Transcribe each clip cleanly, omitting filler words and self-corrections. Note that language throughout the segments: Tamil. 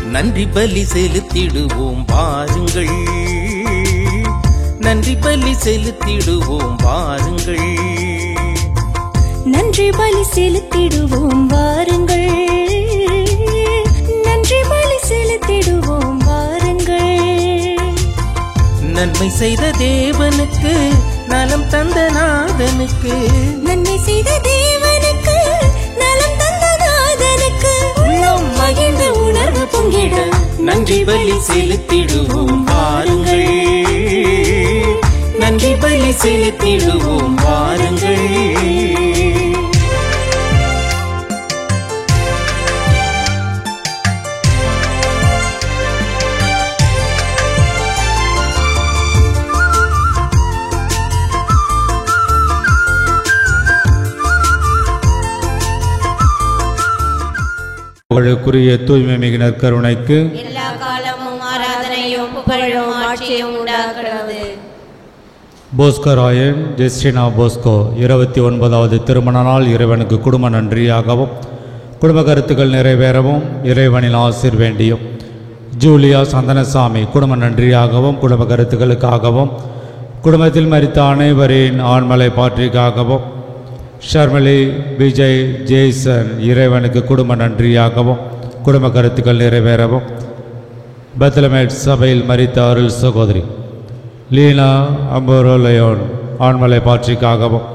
நன்றி பலி செலுத்திடுவோம் வாருங்கள், நன்றி பலி செலுத்திடுவோம் வாருங்கள், நன்றி பலி செலுத்திடுவோம் வாருங்கள், நன்றி பலி செலுத்திடுவோம் வாருங்கள். நன்மை செய்த தேவனுக்கு, நலம் தந்த நாதனுக்கு, நன்மை செய்த தேவனுக்கு, நலம் தந்த நாதனுக்கு, உள்ளம் மகிழ்ந்த உணர்வு பொங்கிட நன்றி பலி செலுத்திடுவோம் வாருங்கள், நன்றி பலி செலுத்திடுவோம் வாருங்கள். புகழுக்குரிய தூய்மை மிகு நற்கருணைக்கு எல்லா காலமும் ஆராதனையும் புகழும் ஆட்சியும் உண்டாகிறது. போஸ்கராயன் ஜெஸ்டினா போஸ்கோ 29வது திருமண நாள் இறைவனுக்கு குடும்ப நன்றியாகவும் குடும்ப கருத்துக்கள் நிறைவேறவும் இறைவனின் ஆசீர் வேண்டியும். ஜூலியா சந்தனசாமி குடும்ப நன்றியாகவும் குடும்ப கருத்துக்களுக்காகவும் குடும்பத்தில் மரித்த அனைவரின் ஆண்மலை பாற்றிக்காகவும். ஷர்மலி விஜய் ஜேசன் இறைவனுக்கு குடும்ப நன்றியாகவும் குடும்ப கருத்துக்கள் நிறைவேறவும். பெத்லமேட் சபையில் மரித்த அருள் சகோதரி லீனா அம்போரோலயோன் ஆண்மலை பாற்றிக்காகவும்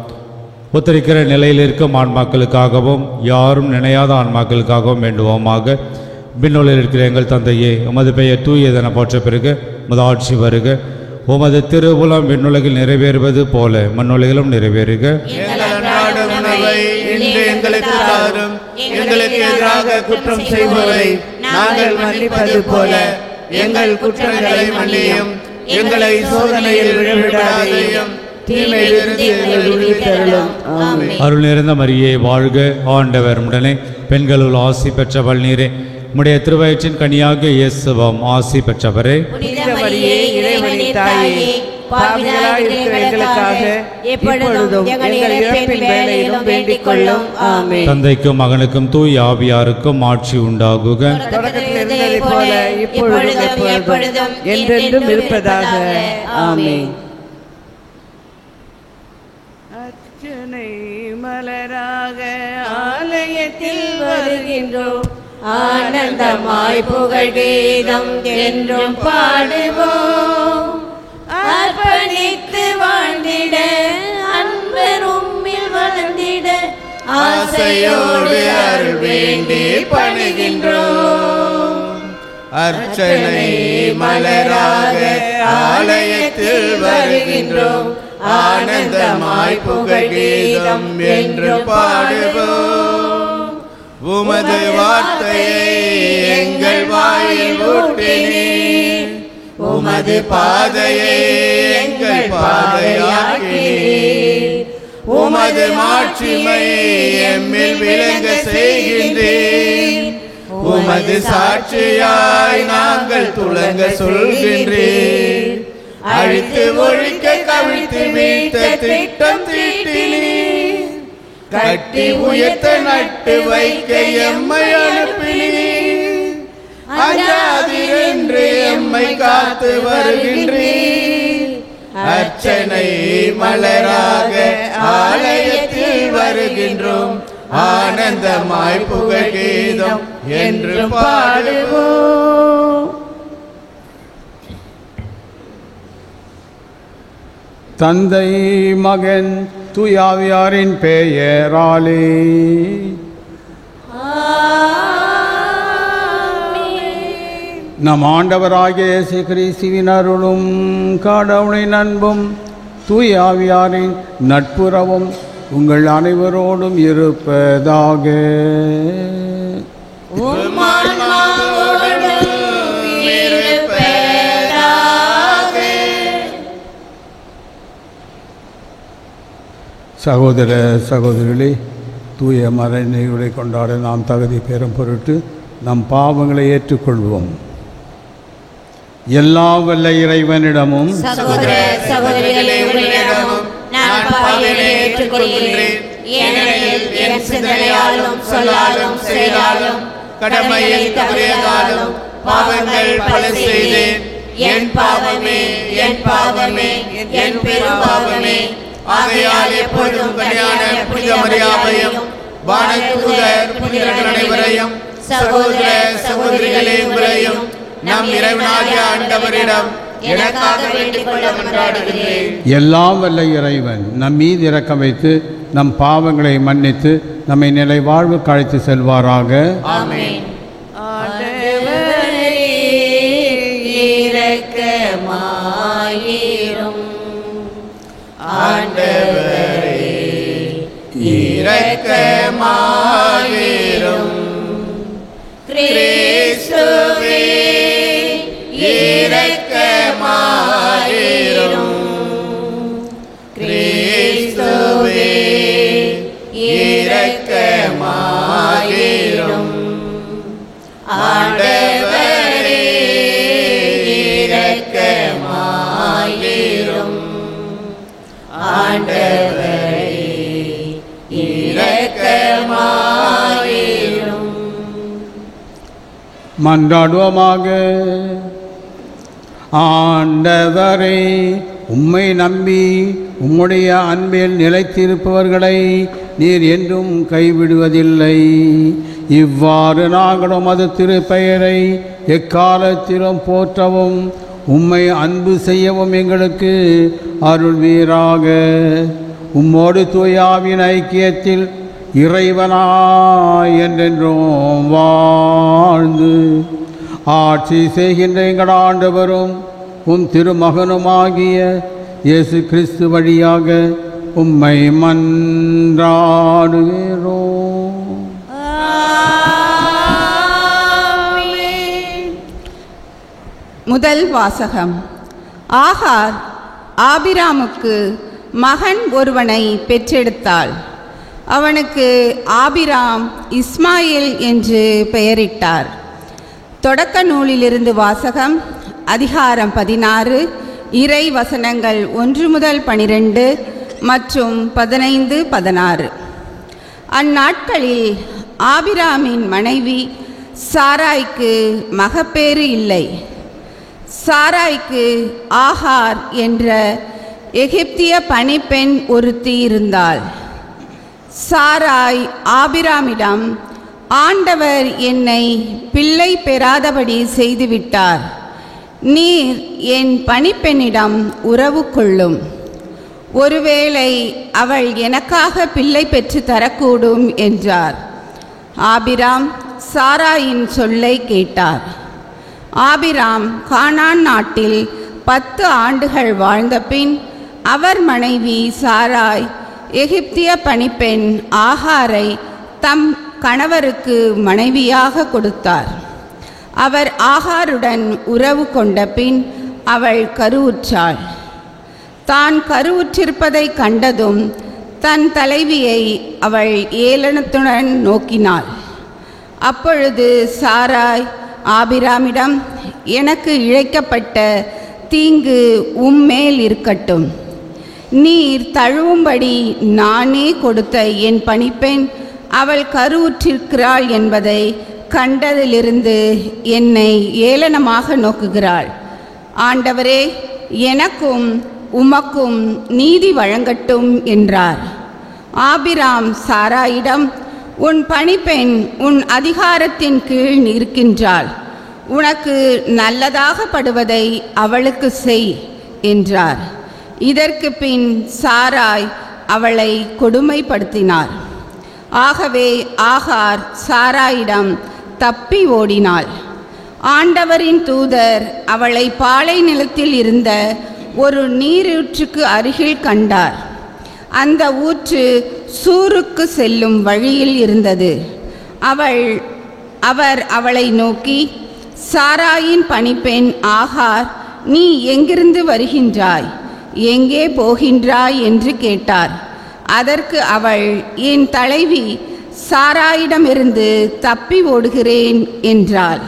ஒத்திருக்கிற நிலையில் இருக்கும் ஆன்மாக்களுக்காகவும் யாரும் நினையாத ஆன்மாக்களுக்காகவும் வேண்டுவோமாக. விண்ணுலகில் இருக்கிற எங்கள் தந்தையே, உமது பெயர் தூயதென போற்ற பிறகு உமது ஆட்சி வருக. உமது திருவுளம் விண்ணுலகில் நிறைவேறுவது போல மண்ணுலகிலும் நிறைவேறுக. எங்களுக்கு தாரும், எங்களுக்கு எதிராக குற்றம் செய்வோரை நாங்கள் மன்னிப்பது போல எங்கள் குற்றங்களை மன்னியும், எங்களை சோதனையில் விழவிடாதேயும், தீமையிலிருந்து எங்களை விடுவித்தருளும். ஆமென். அருள் நிறைந்த மரியே வாழ்க, ஆண்டவர் உடனே பெண்களுள் ஆசி பெற்றவள் நீரே. உம்முடைய திருவயிற்றின் கனியாக இயேசுவும் ஆசி பெற்றவரே. புனித மரியே, இறைவனின் தாயே, பாவிகளாய் இருக்கிற எங்களுக்காக எப்பொழுதும் எங்கள் இறப்பின் வேளையிலும் வேண்டிக் கொள்ளும். ஆமென். தந்தைக்கும் மகனுக்கும் தூய் ஆவியாருக்கும் ஆட்சி உண்டாகுக. தொடக்கத்தில் இருந்ததை போல இப்பொழுதும் எப்பொழுதும் என்றென்றும் இருப்பதாக. ஆமென். அர்ச்சனை மலராக ஆலயத்தில் வருகின்றோம், ஆனந்தமாய் புகழ் கீதம் என்றும் பாடுவோம். அர்ப்பணித்து வாழ்ந்திட, அன்பர் உம்மில் வளர்ந்திட, ஆசையோடு அருள் வேண்டி பணிகின்றோம். அர்ச்சனை மலராக ஆலயத்தில் வருகின்றோம், ஆனந்தமாய் புகழ் கீதம் என்று பாடுவோம். உமது வார்த்தையை எங்கள் வாயில் ஊட்டினீர், உமது பாதையை எங்கள் பாதையாக்கினீர், உமது மாட்சிமை எம்மில் விளங்க செய்கின்றீர், உமது சாட்சியாய் நாங்கள் துளங்க சொல்கின்றீர். அழித்து ஒழிக்க கவிழ்த்து வீழ்த்த திட்டம் தீட்டினீர், கட்டி உயர்த்த நட்டு வைக்க எம்மை அனுப்பினீர், அஞ்சாதிரென்று எம்மை காத்து வருகின்றீர். அர்ச்சனை மலராக ஆலயத்தில் வருகின்றோம், ஆனந்தமாய் புகழ் கீதம் என்று பாடுவோம். தந்தை மகன் தூயாவியாரின் பெயராலே நம் ஆண்டவராகிய இயேசு கிறிஸ்துவின் அருளும் கடவுளின் அன்பும் தூயாவியாரின் நட்புறவும் உங்கள் அனைவரோடும் இருப்பதாக. சகோதர சகோதரிகளே, தூய மறைநிகழ்வை கொண்டாட நாம் தகுதி பெறும் பொருட்டு நம் பாவங்களை ஏற்றுக்கொள்வோம். எல்லா வல்ல இறைவனிடமும் சகோதர சகோதரிகளே, உங்களிடமும் நான் பாவிகளை ஏற்றுக்கொள்கிறேன். ஏனெனில் என் சிந்தனையாலும் சொல்லாலும் செயலாலும் கடமையில் தவறியதாலும் பாவங்கள் பல செய்தேன். என் பாவமே, என் பாவமே, என் பெரும் பாவமே. ஆகையால் எப்பொழுதும் கன்னியான புனித மரியாதையும் வானதூதர் புனிதர்கள் அனைவரையும் சகோதர சகோதரிகளே உங்களையும் நம் இறைவனாகிய ஆண்டவரிடம் எனக்காக வேண்டிக் கொள்ள மன்றாடுகிறேன். எல்லாம் வல்ல இறைவன் நம் மீது இரக்கம் வைத்து நம் பாவங்களை மன்னித்து நம்மை நிலை வாழ்வுக்கு அழைத்து செல்வாராக. ஆமென். ஆண்டவரே இரக்கமாயிரும். ஆண்டவரே இரக்கமாயிரும். கிறிஸ்துவே இரக்கமாயிரும். கிறிஸ்துவே இரக்கமாயிரும். ஆண்டவரே இரக்கமாயிரும். ஆண்டவரே இரக்கமாயிரும். மன்றாடுவோமாக. ஆண்டவரே, உம்மை நம்பி உம்முடைய அன்பில் நிலைத்திருப்பவர்களை நீர் என்றும் கைவிடுவதில்லை. இவ்வாறு நாங்களும் அது திருப்பெயரை எக்காலத்திலும் போற்றவும் உம்மை அன்பு செய்யவும் எங்களுக்கு அருள்வீராக. உம்மோடு தூயாவின் ஐக்கியத்தில் இறைவனாய் என்றென்றும் வாழ்ந்து ஆட்சி செய்கின்ற எங்கள் ஆண்டவரும் உம் திருமகனுமாகிய இயேசு கிறிஸ்து வழியாக உம்மை மன்றாடுகிறோம். முதல் வாசகம். ஆகார் ஆபிராமுக்கு மகன் ஒருவனை பெற்றெடுத்தாள். அவனுக்கு ஆபிராம் இஸ்மாயில் என்று பெயரிட்டார். தொடக்க நூலிலிருந்து வாசகம். அதிகாரம் 16, இறை வசனங்கள் 1 முதல் 12 மற்றும் 15, 16. அந்நாட்களில் ஆபிராமின் மனைவி சாராய்க்கு மகப்பேறு இல்லை. சாராய்க்கு ஆகார் என்ற எகிப்திய பணிப்பெண் ஒருத்தி இருந்தாள். சாராய் ஆபிராமிடம், ஆண்டவர் என்னை பிள்ளை பெறாதபடி செய்துவிட்டார். நீர் என் பணிப்பெண்ணிடம் உறவு கொள்ளும். ஒருவேளை அவள் எனக்காக பிள்ளை பெற்று தரக்கூடும் என்றார். ஆபிராம் சாராயின் சொல்லை கேட்டார். ஆபிராம் கானான் நாட்டில் 10 ஆண்டுகள் வாழ்ந்த பின் அவர் மனைவி சாராய் எகிப்திய பணிப்பெண் ஆகாரை தம் கணவருக்கு மனைவியாக கொடுத்தார். அவர் ஆகாருடன் உறவு கொண்ட பின் அவள் கருவுற்றாள். தான் கருவுற்றிருப்பதை கண்டதும் தன் தலைவியை அவள் ஏளனத்துடன் நோக்கினாள். அப்பொழுது சாராய் ஆபிராமிடம், எனக்கு இழைக்கப்பட்ட தீங்கு உம்மேல் இருக்கட்டும். நீர் தழுவும்படி நானே கொடுத்த என் பணிப்பெண் அவள் கருவுற்றிருக்கிறாள் என்பதை கண்டதிலிருந்து என்னை ஏளனமாக நோக்குகிறாள். ஆண்டவரே, எனக்கும் உமக்கும் நீதி வழங்கட்டும் என்றார். ஆபிராம் சாராயிடம், உன் பணிப்பெண் உன் அதிகாரத்தின் கீழ் இருக்கின்றாள். உனக்கு நல்லதாக படுவதை அவளுக்கு செய் என்றார். இதற்கு பின் சாராய் அவளை கொடுமைப்படுத்தினார். ஆகவே ஆகார் சாராயிடம் தப்பி ஓடினாள். ஆண்டவரின் தூதர் அவளை பாலை நிலத்தில் இருந்த ஒரு நீரூற்றுக்கு அருகில் கண்டார். அந்த ஊற்று சூருக்கு செல்லும் வழியில் இருந்தது. அவர் அவளை நோக்கி, சாராயின் பணிப்பெண் ஆகார், நீ எங்கிருந்து வருகின்றாய், எங்கே போகின்றாய் என்று கேட்டார். அதற்கு அவள், என் தலைவி சாராயிடமிருந்து தப்பி ஓடுகிறேன் என்றாள்.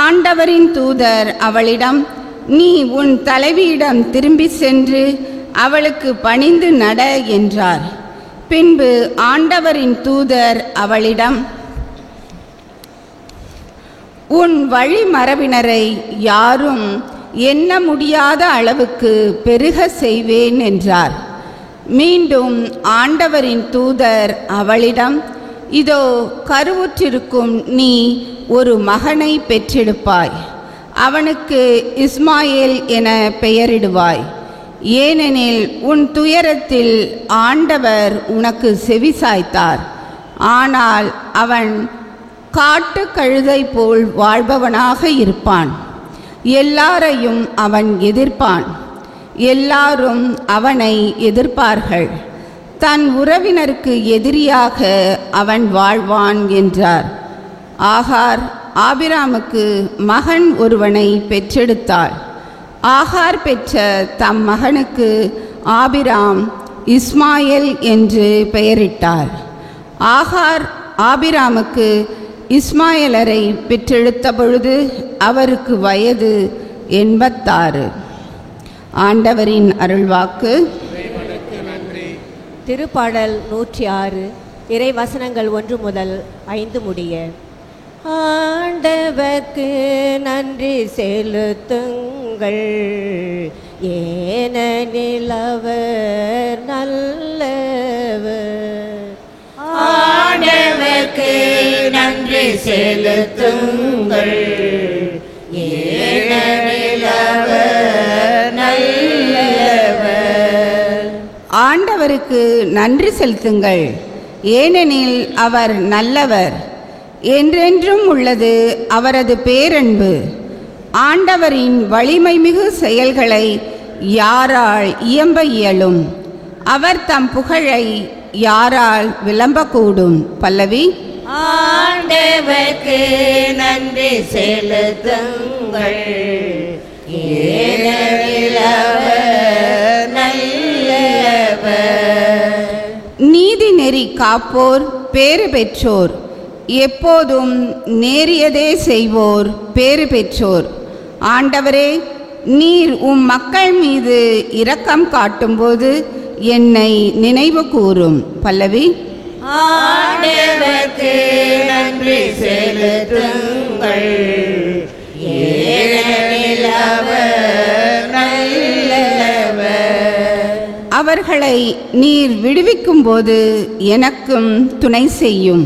ஆண்டவரின் தூதர் அவளிடம், நீ உன் தலைவியிடம் திரும்பி சென்று அவளுக்கு பணிந்து நட என்றார். பின்பு ஆண்டவரின் தூதர் அவளிடம், உன் வழிமரபினரை யாரும் எண்ண முடியாத அளவுக்கு பெருக செய்வேன் என்றார். மீண்டும் ஆண்டவரின் தூதர் அவளிடம், இதோ கருவுற்றிருக்கும் நீ ஒரு மகனை பெற்றெடுப்பாய், அவனுக்கு இஸ்மாயேல் என பெயரிடுவாய். ஏனெனில் உன் துயரத்தில் ஆண்டவர் உனக்கு செவிசாய்த்தார். ஆனால் அவன் காட்டு கழுதை போல் வாழ்பவனாக இருப்பான். எல்லாரையும் அவன் எதிர்ப்பான், எல்லாரும் அவனை எதிர்ப்பார்கள். தன் உறவினருக்கு எதிரியாக அவன் வாழ்வான் என்றார். ஆகார் ஆபிராமுக்கு மகன் ஒருவனை பெற்றெடுத்தாள். ஆகார் பெற்ற தம் மகனுக்கு ஆபிராம் இஸ்மாயேல் என்று பெயரிட்டார். ஆகார் ஆபிராமுக்கு இஸ்மாயேலரை பெற்றெடுத்த பொழுது அவருக்கு வயது 86. ஆண்டவரின் அருள்வாக்கு. திருப்பாடல் 106 இறை வசனங்கள் 1 முதல் 5 முடிய. ஆண்டவர்க்கு நன்றி செலுத்துங்கள், ஏனெனில் அவர் நல்லவர். ஆண்டவர்க்கு நன்றி செலுத்துங்கள், ஏனெனில் அவர் நல்லவர். ஆண்டவருக்கு நன்றி செலுத்துங்கள், ஏனெனில் அவர் நல்லவர். என்றென்றும் உள்ளது அவரது பேரன்பு. ஆண்டவரின் வலிமை மிகு செயல்களை யாரால் இயம்ப இயலும்? அவர் தம் புகழை யாரால் விளம்பக்கூடும்? பல்லவி. ஆண்டவர்க்கு நன்றி செலுத்துங்கள், ஏனெனில் அவர் நல்லவர். நீதி நெறி காப்போர் பேறு பெற்றோர், எப்போதும் நேரியதே செய்வோர் பேறு பெற்றோர். ஆண்டவரே, நீர் உம் மக்கள் மீது இரக்கம் காட்டும்போது என்னை நினைவு கூரும். பல்லவி. ஆண்டவர்க்கு நன்றி செலுத்துங்கள், ஏனெனில் அவர் நல்லவர். அவர்களை நீர் விடுவிக்கும்போது எனக்கும் துணை செய்யும்.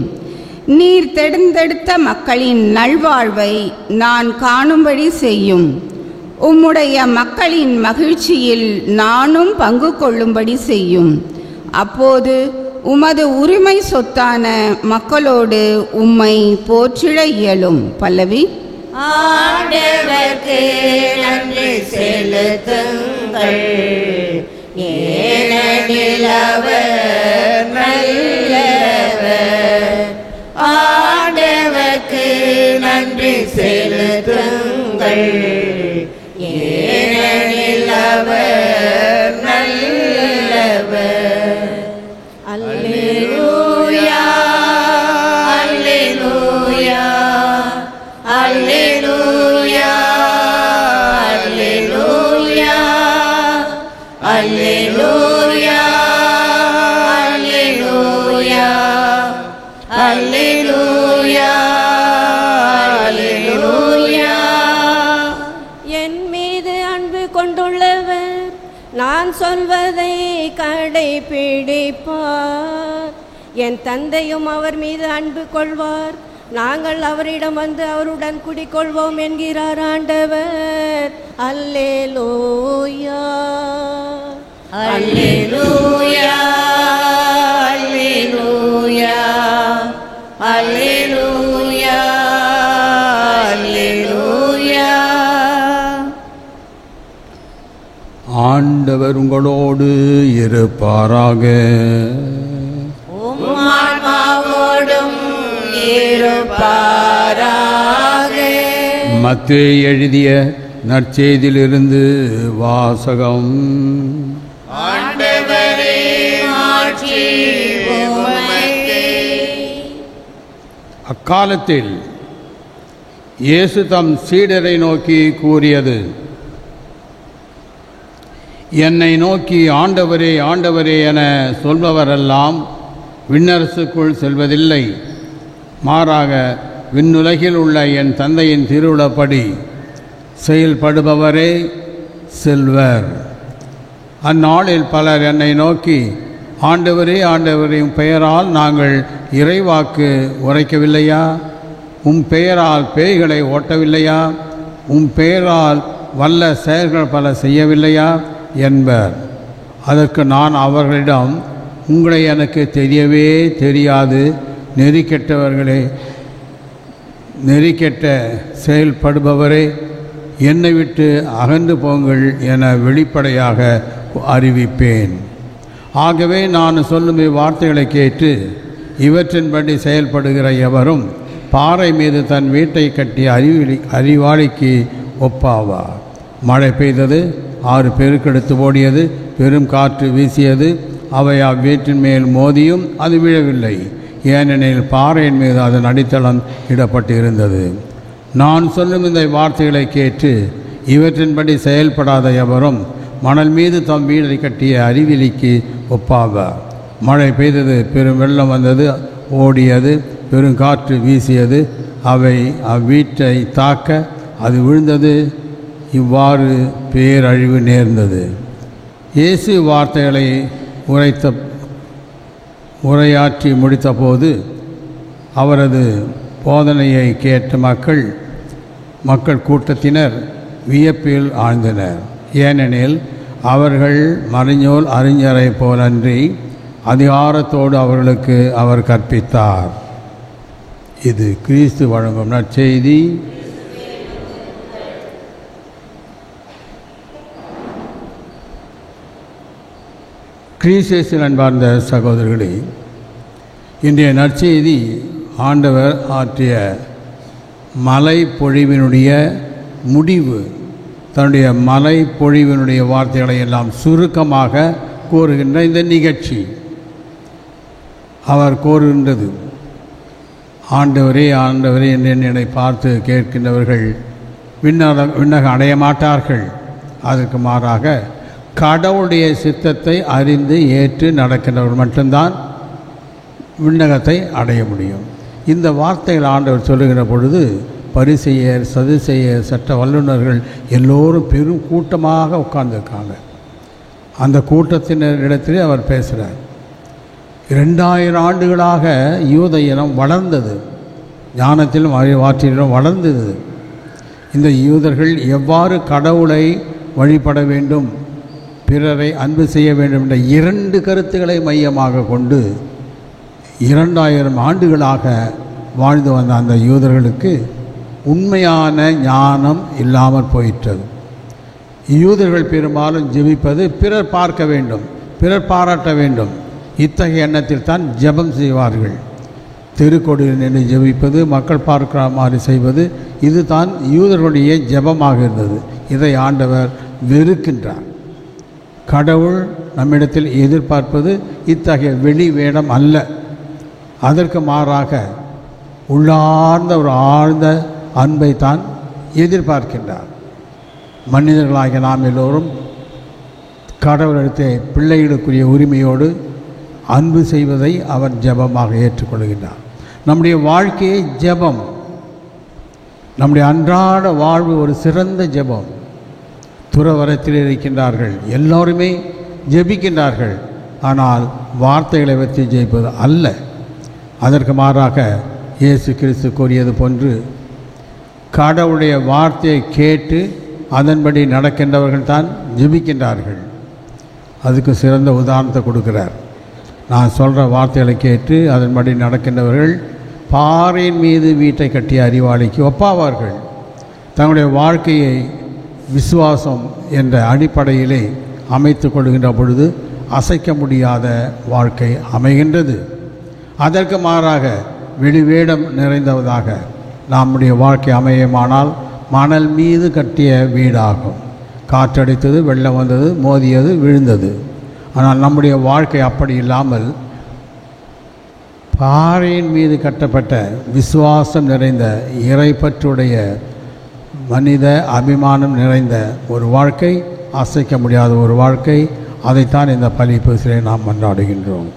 நீர் தேர்ந்தெடுத்த மக்களின் நல்வாழ்வை நான் காணும்படி செய்யும். உம்முடைய மக்களின் மகிழ்ச்சியில் நானும் பங்கு கொள்ளும்படி செய்யும். அப்போது உமது உரிமை சொத்தான மக்களோடு உம்மை போற்றிட இயலும். பல்லவி. ஆண்டவர்க்கு நன்றி செலுத்துங்கள், ஏனெனில் அவர் நல்லவர். ஆண்டவர்க்கு நன்றி செலுத்துங்கள், ஏனெனில் அவர் நல்லவர். அல்லேலூயா, அல்லேலூயா, அல்லேலூயா, அல்லேலூயா, அல்லேலூயா, அல்லேலூயா, அல்லேலூயா, அல்லேலூயா. என் மீது அன்பு கொண்டுள்ளவர் நான் சொல்வதை கடைபிடிப்பார். என் தந்தையும் அவர் மீது அன்பு கொள்வார், நாங்கள் அவரிடம் வந்து அவருடன் குடிக்கொள்வோம் என்கிறார் ஆண்டவர். அல்லேலூயா, அல்லேலூயா, அல்லேலூயா, அல்லேலூயா, அல்லேலூயா. ஆண்டவர் உங்களோடு இருப்பாராக. உம் ஆன்மாவோடும் இருப்பாராக. மத்தேயு எழுதிய நற்செய்தியிலிருந்து வாசகம். ஆண்டவரே, மாட்சி உமக்கே. அக்காலத்தில் இயேசு தம் சீடரை நோக்கி கூறியது, என்னை நோக்கி ஆண்டவரே ஆண்டவரே என சொல்பவரெல்லாம் விண்ணரசுக்குள் செல்வதில்லை, மாறாக விண்ணுலகில் உள்ள என் தந்தையின் திருவுளப்படி செயல்படுபவரே செல்வர். அந்நாளில் பலர் என்னை நோக்கி, ஆண்டவரே ஆண்டவரே, உம் பெயரால் நாங்கள் இறைவாக்கு உரைக்கவில்லையா? உம் பெயரால் பேய்களை ஓட்டவில்லையா? உம் பெயரால் வல்ல செயல்கள் பல செய்யவில்லையா என்பர். அதற்கு நான் அவர்களிடம், உங்களை எனக்கு தெரியவே தெரியாது, நெறிக்கெட்ட செயல்படுபவரே, என்னை விட்டு அகன்று போங்கள் என வெளிப்படையாக அறிவிப்பேன். ஆகவே நான் சொல்லும் இவ்வார்த்தைகளை கேட்டு இவற்றின்படி செயல்படுகிற எவரும் பாறை மீது தன் வீட்டை கட்டிய அறிவாளிக்கு ஒப்பாவார். மழை பெய்தது, ஆறு பெருக்கெடுத்து ஓடியது, பெரும் காற்று வீசியது, அவை அவ்வீட்டின் மேல் மோதியும் அது விழவில்லை, ஏனெனில் பாறையின் மீது அதன் அடித்தளம் இடப்பட்டிருந்தது. நான் சொல்லும் இந்த வார்த்தைகளை கேட்டு இவற்றின்படி செயல்படாத எவரும் மணல் மீது தம் வீடை கட்டிய அறிவிலிக்கு ஒப்பாவார். மழை பெய்தது, பெரும் வெள்ளம் வந்தது, ஓடியது, பெருங்காற்று வீசியது, அவை அவ்வீட்டை தாக்க அது விழுந்தது, இவ்வாறு பேரழிவு நேர்ந்தது. இயேசு வார்த்தைகளை உரையாற்றி முடித்தபோது அவரது போதனையை கேட்ட மக்கள் கூட்டத்தினர் வியப்பில் ஆழ்ந்தனர். ஏனெனில் அவர்கள் மறைஞர் அறிஞரை போலன்றி அதிகாரத்தோடு அவர்களுக்கு அவர் கற்பித்தார். இது கிறிஸ்து வழங்கும் நற்செய்தி. கிறிஸ்து அன்பார்ந்த சகோதரர்களே, இன்றைய நற்செய்தி ஆண்டவர் ஆற்றிய மலை பொழிவினுடைய முடிவு. தன்னுடைய மலை பொழிவினுடைய வார்த்தைகளை எல்லாம் சுருக்கமாக கூறுகின்ற இந்த நிகழ்ச்சி அவர் கூறுகின்றது, ஆண்டவரே ஆண்டவரே என்று என்னை பார்த்து கேட்கின்றவர்கள் விண்ணகம் அடைய மாட்டார்கள். அதற்கு மாறாக கடவுளுடைய சித்தத்தை அறிந்து ஏற்று நடக்கின்றவர்கள் மட்டும்தான் விண்ணகத்தை அடைய முடியும். இந்த வார்த்தைகள் ஆண்டவர் சொல்லுகிற பொழுது பரிசேயர், சதுசேயர், சட்ட வல்லுநர்கள் எல்லோரும் பெரும் கூட்டமாக உட்கார்ந்துருக்காங்க. அந்த கூட்டத்தினரிடத்திலே அவர் பேசுகிறார். 2000 ஆண்டுகளாக யூத இனம் வளர்ந்தது, ஞானத்திலும் அறிவாற்றிலும் வளர்ந்தது. இந்த யூதர்கள் எவ்வாறு கடவுளை வழிபட வேண்டும், பிறரை அன்பு செய்ய வேண்டும் என்ற 2 கருத்துக்களை மையமாக கொண்டு 2000 ஆண்டுகளாக வாழ்ந்து வந்த அந்த யூதர்களுக்கு உண்மையான ஞானம் இல்லாமல் போயிட்டது. யூதர்கள் பெரும்பாலும் ஜெபிப்பது பிறர் பார்க்க வேண்டும், பிறர் பாராட்ட வேண்டும், இத்தகைய எண்ணத்தில் தான் ஜெபம் செய்வார்கள். தெருக்கோடியில் நின்று ஜெபிப்பது, மக்கள் பார்க்கிற மாதிரி செய்வது, இது தான் யூதர்களுடைய ஜெபமாக இருந்தது. இதை ஆண்டவர் வெறுக்கின்றார். கடவுள் நம்மிடத்தில் எதிர்பார்ப்பது இத்தகைய வெளி வேடம் அல்ல. அதற்கு மாறாக உள்ளார்ந்த ஒரு ஆழ்ந்த அன்பை தான் எதிர்பார்க்கின்றார். மனிதர்களாகிய நாம் எல்லோரும் கடவுளிடத்தை பிள்ளைகளுக்குரிய உரிமையோடு அன்பு செய்வதை அவர் ஜெபமாக ஏற்றுக்கொள்கின்றார். நம்முடைய வாழ்க்கையை ஜெபம், நம்முடைய அன்றாட வாழ்வு ஒரு சிறந்த ஜெபம். துறவரத்தில் இருக்கின்றார்கள், எல்லோருமே ஜெபிக்கின்றார்கள், ஆனால் வார்த்தைகளை வச்சு ஜெயிப்பது அல்ல. அதற்கு மாறாக இயேசு கிறிஸ்து கூறியது போன்று கடவுளுடைய வார்த்தையை கேட்டு அதன்படி நடக்கின்றவர்கள் தான் ஜெபிக்கின்றார்கள். அதுக்கு சிறந்த உதாரணத்தை கொடுக்கிறார். நான் சொல்கிற வார்த்தைகளை கேட்டு அதன்படி நடக்கின்றவர்கள் பாறையின் மீது வீட்டை கட்டிய அறிவாளிக்கு ஒப்பாவார்கள். தங்களுடைய வாழ்க்கையை விசுவாசம் என்ற அடிப்படையிலே அமைத்து கொள்கின்ற பொழுது அசைக்க முடியாத வாழ்க்கை அமைகின்றது. அதற்கு மாறாக வெளிவேடம் நிறைந்தவதாக நம்முடைய வாழ்க்கை அமையுமானால் மணல் மீது கட்டிய வீடாகும். காற்றடித்தது, வெள்ளம் வந்தது, மோதியது, விழுந்தது. ஆனால் நம்முடைய வாழ்க்கை அப்படி இல்லாமல் பாறையின் மீது கட்டப்பட்ட விசுவாசம் நிறைந்த இறைப்பற்றுடைய மனித அபிமானம் நிறைந்த ஒரு வாழ்க்கை, அசைக்க முடியாத ஒரு வாழ்க்கை. அதைத்தான் இந்த பலிப்பூசிலே நாம் கொண்டாடுகின்றோம்.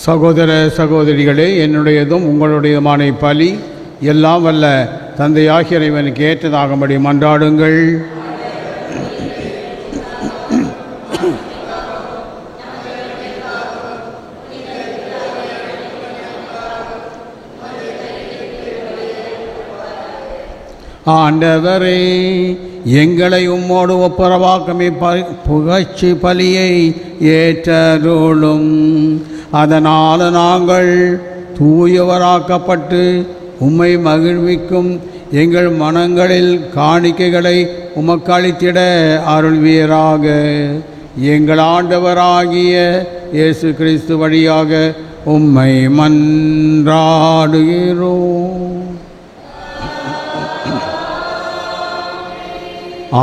சகோதர சகோதரிகளே, என்னுடையதும் உங்களுடையதுமான பலி எல்லாம் வல்ல தந்தையாகிய இறைவனுக்கு ஏற்றதாகும்படி மன்றாடுங்கள். ஆண்டவரே, எங்களை உம்மோடு ஒப்புரவாக்கமே புகழ்ச்சி பலியை ஏற்றருளும். அதனால் நாங்கள் தூயவராக்கப்பட்டு உம்மை மகிழ்விக்கும் எங்கள் மனங்களில் காணிக்கைகளை உமக்கு அளித்திட அருள்வீராக. எங்கள் ஆண்டவராகிய இயேசு கிறிஸ்து வழியாக உம்மை மன்றாடுகிறோம்.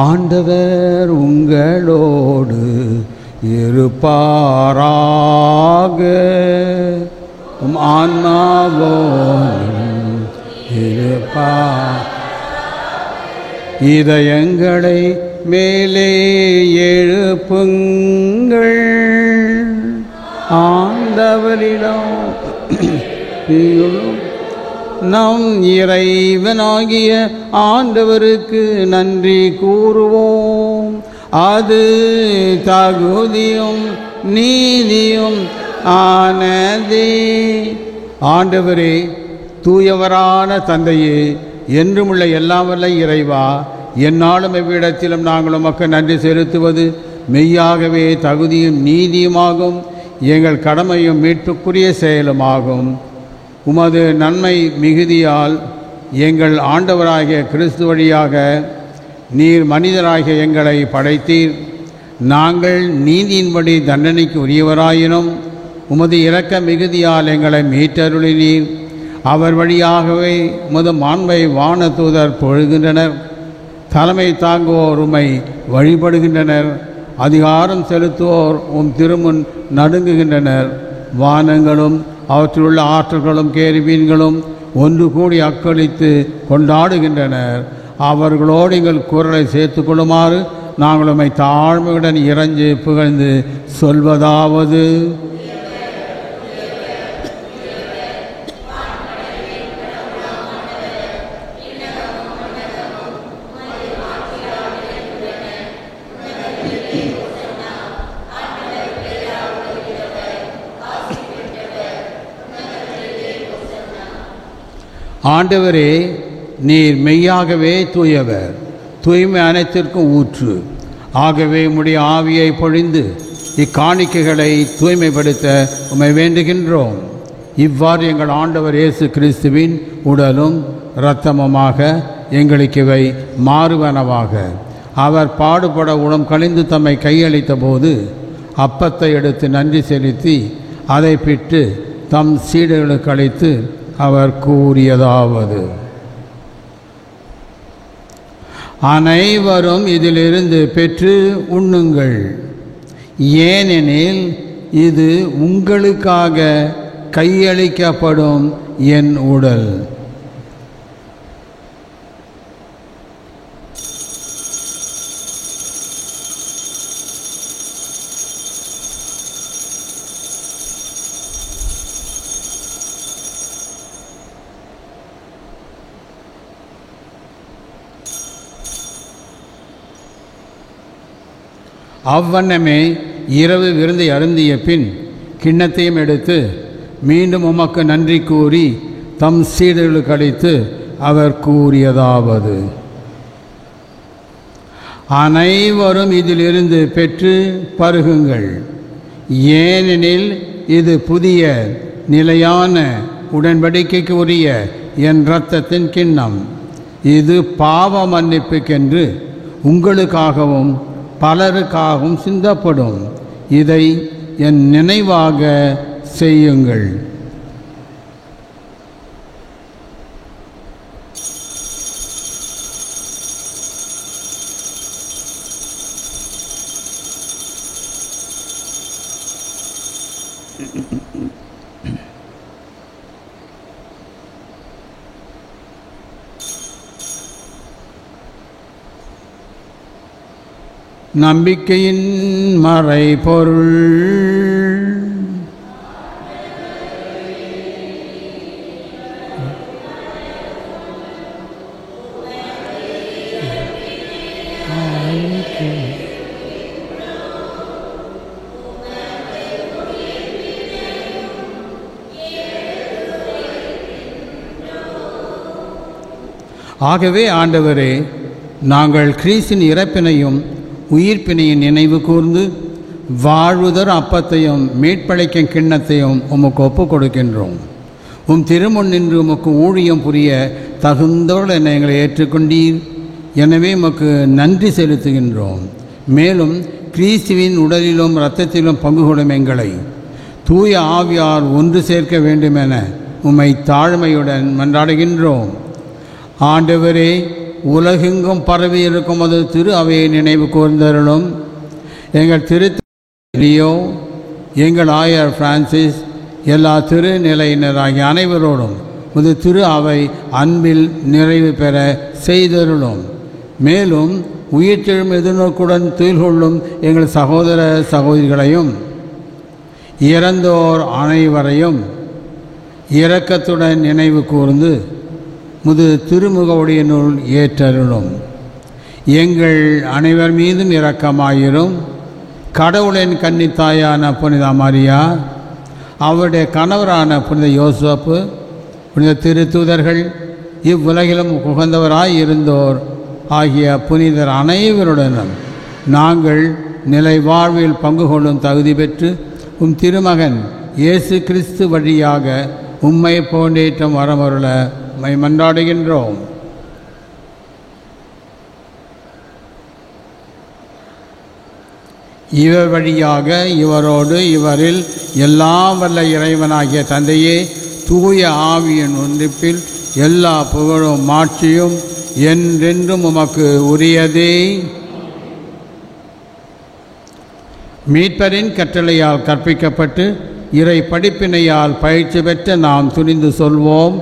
ஆண்டவர் உங்களோடு இருப்பாராக. ஆன்மாவோடும் இருப்பார். இதயங்களை மேலே எழுப்புங்கள். ஆண்டவரிடம் நம் இறைவனாகிய ஆண்டவருக்கு நன்றி கூறுவோம். அது தகுதியும் நீதியும் ஆனதே. ஆண்டவரே, தூயவரான தந்தையே, என்றுமுள்ள எல்லாம் வல்ல இறைவா, எந்நாளும் எவ்விடத்திலும் நாங்கள் உமக்கு நன்றி செலுத்துவது மெய்யாகவே தகுதியும் நீதியுமாகும். எங்கள் கடமையும் மீட்புக்குரிய செயலுமாகும். உமது நன்மை மிகுதியால் எங்கள் ஆண்டவராகிய கிறிஸ்து வழியாக நீர் மனிதராகிய எங்களை படைத்தீர். நாங்கள் நீதியின்படி தண்டனைக்கு உரியவராயினும் உமது இரக்க மிகுதியால் எங்களை மீட்டருளினீர். அவர் வழியாகவே உமது மாண்பை வான தூதர் பொழுகின்றனர். தலைமை தாங்குவோர் உம்மை வழிபடுகின்றனர். அதிகாரம் செலுத்துவோர் உம் திருமுன் நடுங்குகின்றனர். வானங்களும் அவற்றிலுள்ள ஆற்றல்களும் கேருபீன்களும் ஒன்று கூடி அக்களித்து கொண்டாடுகின்றனர். அவர்களோடு எங்கள் குரலை சேர்த்து கொள்ளுமாறு நாங்கள் உம்மை தாழ்மையுடன் இறைஞ்சு புகழ்ந்து சொல்வதாவது: ஆண்டவரே, நீர் மெய்யாகவே தூயவர், தூய்மை அனைத்திற்கும் ஊற்று. ஆகவே உம்முடைய ஆவியை பொழிந்து இக்காணிக்கைகளை தூய்மைப்படுத்த உம்மை வேண்டுகின்றோம். இவ்வாறு எங்கள் ஆண்டவர் இயேசு கிறிஸ்துவின் உடலும் இரத்தமுமாக எங்களுக்கு இவை மாறுவனவாக. அவர் பாடுபட உளம் கழிந்து தம்மை கையளித்த போது அப்பத்தை எடுத்து நன்றி செலுத்தி அதை பிட்டு தம் சீடர்களுக்கு அளித்து அவர் கூறியதாவது: அனைவரும் இதிலிருந்து பெற்று உண்ணுங்கள். ஏனெனில் இது உங்களுக்காக கையளிக்கப்படும் என் உடல். அவ்வண்ணமே இரவு விருந்தை அருந்திய பின் கிண்ணத்தையும் எடுத்து மீண்டும் உமக்கு நன்றி கூறி தம் சீடர்களுக்கு அளித்து அவர் கூறியதாவது: அனைவரும் இதிலிருந்து பெற்று பருகுங்கள். ஏனெனில் இது புதிய நிலையான உடன்படிக்கைக்கு உரிய என் இரத்தத்தின் கிண்ணம். இது பாவ மன்னிப்புக்கென்று உங்களுக்காகவும் பலருக்காகவும் சிந்தப்படும். இதை என் நினைவாக செய்யுங்கள். நம்பிக்கையின் மறைபொருள். ஆகவே ஆண்டவரே, நாங்கள் கிறிஸ்தின் இறப்பினையும் உயிர்ப்பினையும் நினைவு கூர்ந்து வாழ்வுதர் அப்பத்தையும் மீட்பளிக்கும் கிண்ணத்தையும் உமக்கு ஒப்புக் கொடுக்கின்றோம். உம் திருமுன் நின்று உமக்கு ஊழியம் புரிய தகுந்தவர்கள் என எங்களை ஏற்றுக்கொண்டீர். எனவே உமக்கு நன்றி செலுத்துகின்றோம். மேலும் கிறிஸ்துவின் உடலிலும் இரத்தத்திலும் பங்கு கொள்ளும் எங்களை தூய ஆவியார் ஒன்று சேர்க்க வேண்டுமென உம்மை தாழ்மையுடன் மன்றாடுகின்றோம். ஆண்டவரே, உலகெங்கும் பரவி இருக்கும் அது திரு அவையை நினைவு கூர்ந்தருளும். எங்கள் லியோ, எங்கள் ஆயர் பிரான்சிஸ், எல்லா திருநிலையினராகிய அனைவரோடும் முது திரு அவை அன்பில் நிறைவு பெற செய்தருளும். மேலும் உயிர்த்தெழும் எதிர்நோக்குடன் துயில் கொள்ளும் எங்கள் சகோதர சகோதரிகளையும் இறந்தோர் அனைவரையும் இரக்கத்துடன் நினைவு கூர்ந்து முது திருமுக ஒளியினுள் ஏற்றருளும். எங்கள் அனைவர் மீதும் இரக்கமாயிரும். கடவுளின் கன்னித்தாயான புனித மரியா, அவருடைய கணவரான புனித யோசப்பு, புனித திருத்தூதர்கள், இவ்வுலகிலும் உகந்தவராய் இருந்தோர் ஆகிய புனிதர் அனைவருடனும் நாங்கள் நிலை வாழ்வில் பங்கு கொள்ளும் தகுதி பெற்று உம் திருமகன் இயேசு கிறிஸ்து வழியாக உம்மை போன்றேற்றம் வரமருள உம்மை மன்றாடுகின்றோம். இவர் வழியாக இவரோடு இவரில் எல்லாம் வல்ல இறைவனாகிய தந்தையே, தூய ஆவியின் ஒன்றிப்பில் எல்லா புகழும் மாட்சியும் என்றென்றும் உமக்கு உரியதே. மீட்பரின் கட்டளையால் கற்பிக்கப்பட்டு இறை படிப்பினையால் பயிற்சி பெற்ற நாம் துணிந்து சொல்வோம்.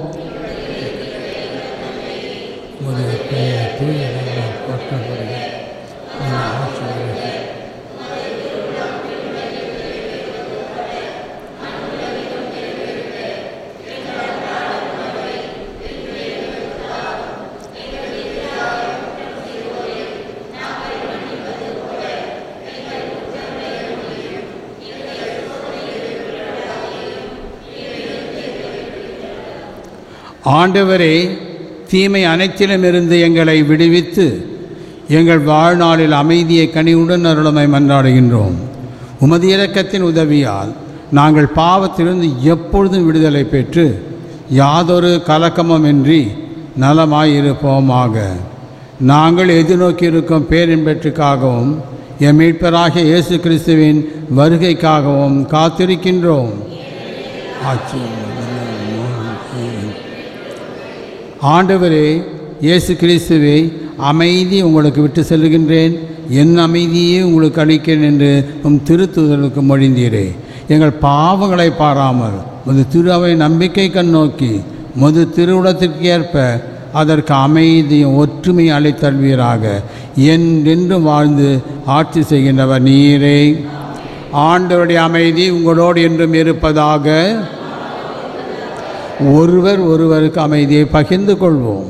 ஆண்டவரே, தீமை அனைத்திலுமிருந்து எங்களை விடுவித்து எங்கள் வாழ்நாளில் அமைதியை கனிவுடன் அருளுமை மன்றாடுகின்றோம். உமது இரக்கத்தின் உதவியால் நாங்கள் பாவத்திலிருந்து எப்பொழுதும் விடுதலை பெற்று யாதொரு கலக்கமுமின்றி நலமாயிருப்போமாக. நாங்கள் எதிர்நோக்கியிருக்கும் பேரின்பற்றுக்காகவும் எம் மீட்பராகிய இயேசு கிறிஸ்துவின் வருகைக்காகவும் காத்திருக்கின்றோம். ஆண்டவரே, இயேசு கிறிஸ்துவே, அமைதி உங்களுக்கு விட்டு செல்கின்றேன், என் அமைதியே உங்களுக்கு அளிக்கிறேன் என்று உம் திருத்தூதருக்கு மொழிந்தீரே. எங்கள் பாவங்களை பாராமல் முது திரு அவை நம்பிக்கை கண்ணோக்கி முது திருவுளத்திற்கு ஏற்ப அதற்கு அமைதியும் ஒற்றுமை அளித்தல்வீராக. என்றென்றும் வாழ்ந்து ஆட்சி செய்கின்றவர் நீரே. ஆண்டவருடைய அமைதி உங்களோடு என்றும் இருப்பதாக. ஒருவர் ஒருவருக்கு அமைதியை பகிர்ந்து கொள்வோம்.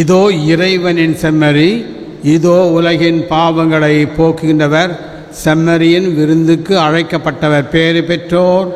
இதோ இறைவனின் செம்மறி, இதோ உலகின் பாவங்களை போக்குகின்றவர், செம்மறியின் விருந்துக்கு அழைக்கப்பட்டவர் பேறு பெற்றோர்.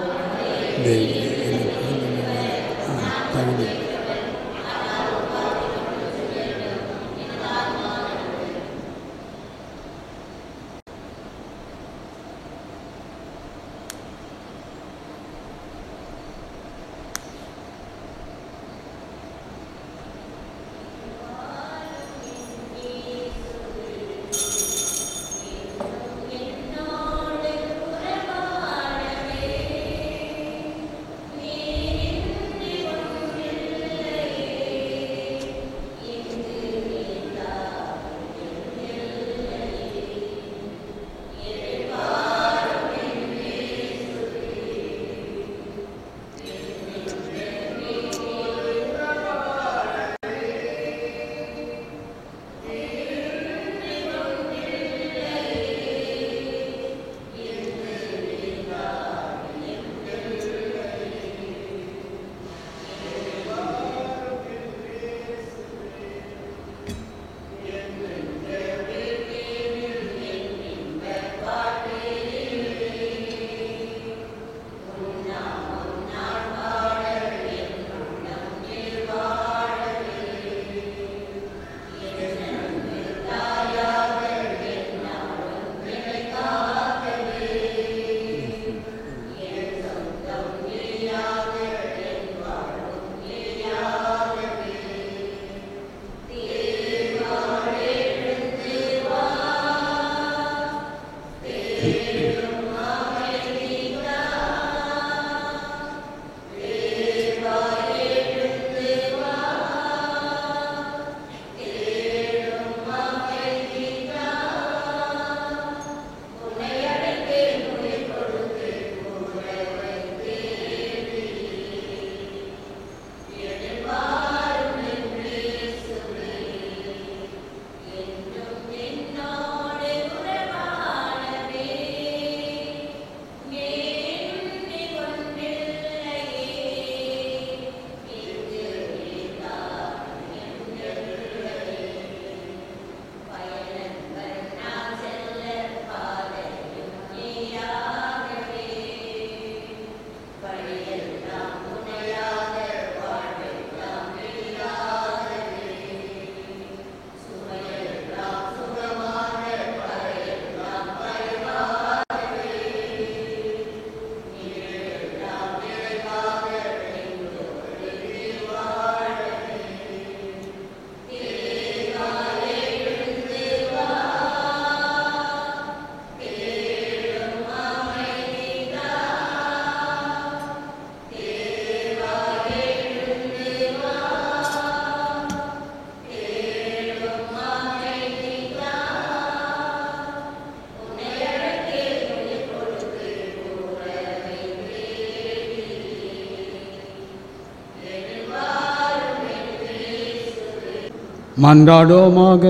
மன்றாடுவோமாக.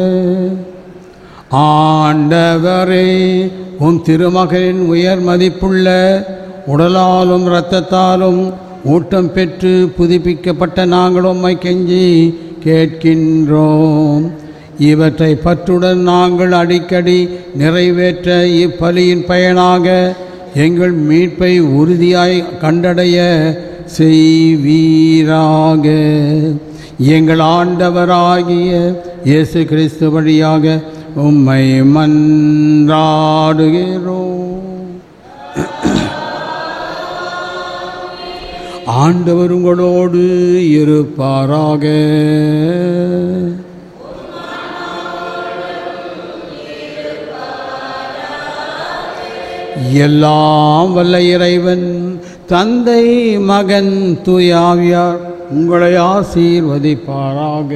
ஆண்டவரே, உம் திருமகனின் உயர் மதிப்புள்ள உடலாலும் இரத்தத்தாலும் ஊட்டம் பெற்று புதுப்பிக்கப்பட்ட நாங்கள் உம்மை கெஞ்சி கேட்கின்றோம். இவற்றை பற்றுடன் நாங்கள் அடிக்கடி நிறைவேற்ற இப்பலியின் பயனாக எங்கள் மீட்பை உறுதியாய் கண்டடைய செய்வீராக. எங்கள் ஆண்டவராகிய இயேசு கிறிஸ்து வழியாக உம்மை மன்றாடுகிறோம். ஆண்டவர் உங்களோடு இருப்பாராக. எல்லாம் வல்ல இறைவன் தந்தை, மகன், தூய ஆவியார் உங்களை ஆசீர்வதிப்பாராக.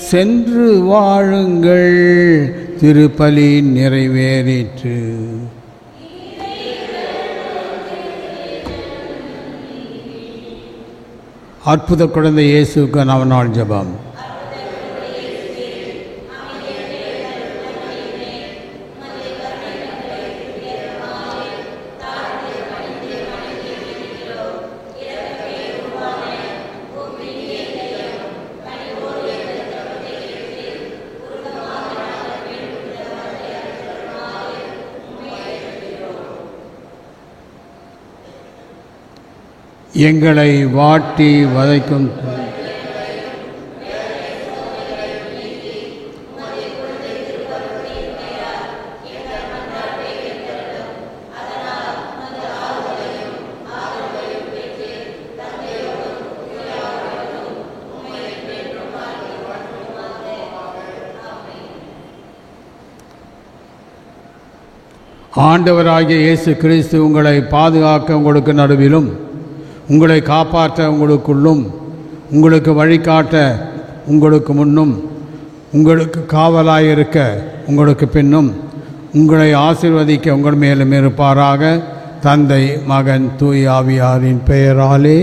சென்று வாழுங்கள். திருப்பலி நிறைவேறிற்று. அற்புத குழந்தை இயேசுக்கு நவநாள் ஜெபம். எங்களை வாட்டி வதைக்கும் ஆண்டவராகிய இயேசு கிறிஸ்து உங்களை பாதுகாக்க உங்களுக்கு நடுவிலும், உங்களை காப்பாற்ற உங்களுக்குள்ளும், உங்களுக்கு வழிகாட்ட உங்களுக்கு முன்னும், உங்களுக்கு காவலாயிருக்க உங்களுக்கு பின்னும், உங்களை ஆசீர்வதிக்க உங்கள் மேலும் இருப்பாராக. தந்தை, மகன், தூய ஆவியாரின் பெயராலே.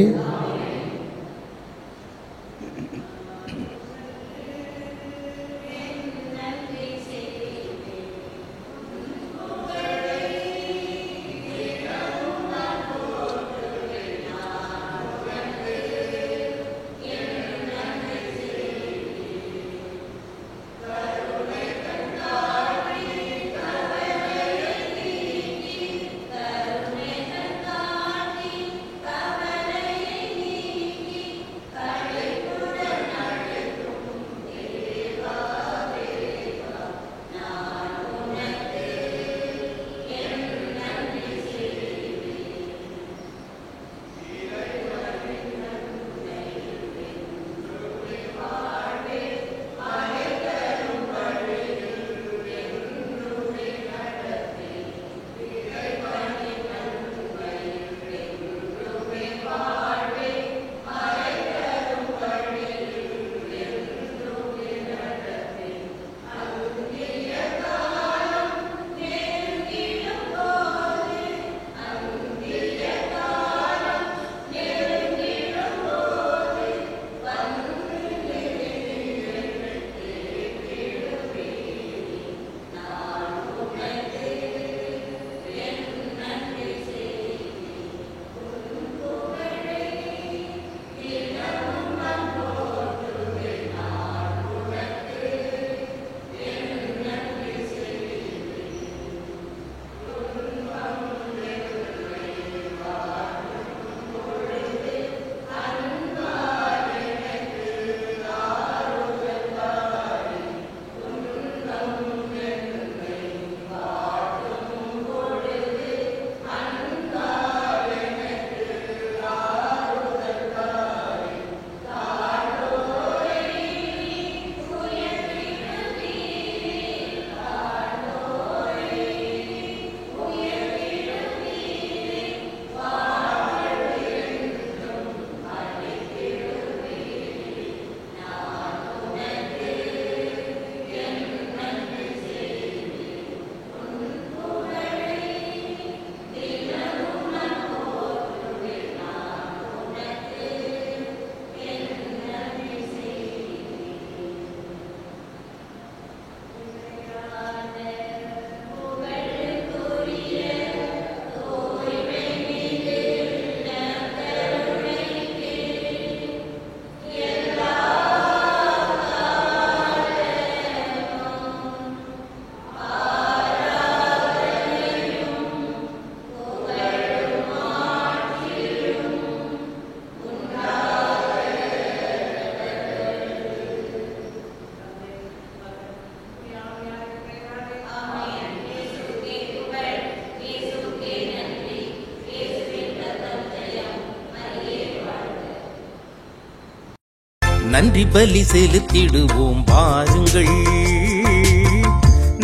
நன்றி பலி செலுத்திடுவோம் வாருங்கள்,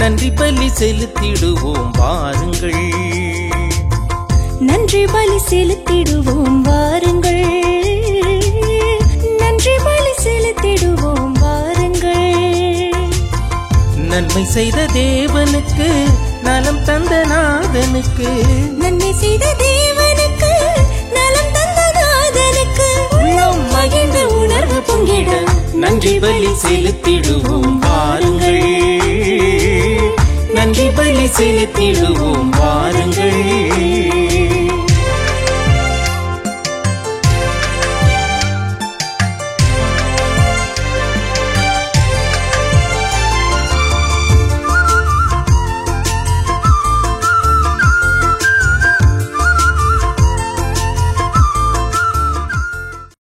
நன்றி பலி செலுத்திடுவோம் வாருங்கள், நன்றி பலி செலுத்திடுவோம் வாருங்கள், நன்றி பலி செலுத்திடுவோம் வாருங்கள். நன்மை செய்த தேவனுக்கு, நலம் தந்த நாதனுக்கு, நன்மை செய்த தேவனுக்கு, நலம் தந்த நாதனுக்கு, உள்ளம் மகிழ்ந்த உணர்வு பொங்கிட நன்றி பலி செலுத்திடுவோம் வாருங்கள், நன்றி பலி செலுத்திடுவோம் வாருங்கள்.